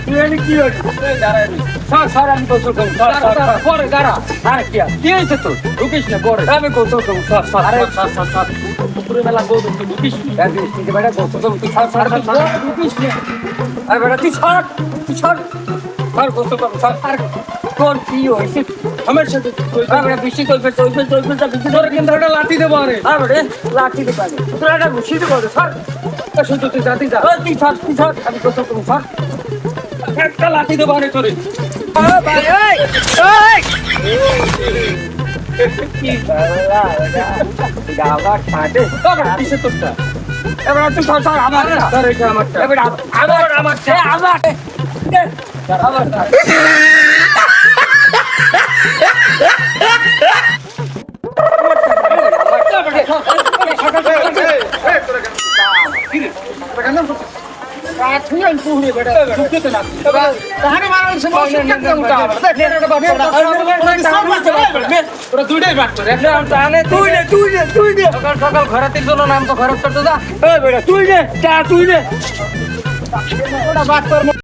তুই এনে কি হয়েছে? স্যার আমি গোসল করবো। পরে দাঁড়া। আরে কি হয়েছে তোর? ঢুকিস না পরে। আমি গোসল করবো। স্যার পুকুরে মেলা গোসল তুই ঢুকিস না। বেটা গোসল করবো তুই স্যার ঢুকিস না। আরে বেটা তুই স্যার গোসল করবো স্যার। তোর কি হয়েছে? আমার সাথে বেটা বৃষ্টি চলবে বৃষ্টি ধরে কিন্তু একটা লাঠি দেবো। আরে বেটা লাঠি দেবো আগে তোর একটা বৃষ্টি দেবো স্যার। শুধু তুই জাতি যা তুই স্যার আমি গোসল করবো স্যার। একটা লাঠি দেবো আরে তোরে। সকাল ঘরাতির জন্য নাম তো খরচ করতে যা তুই নে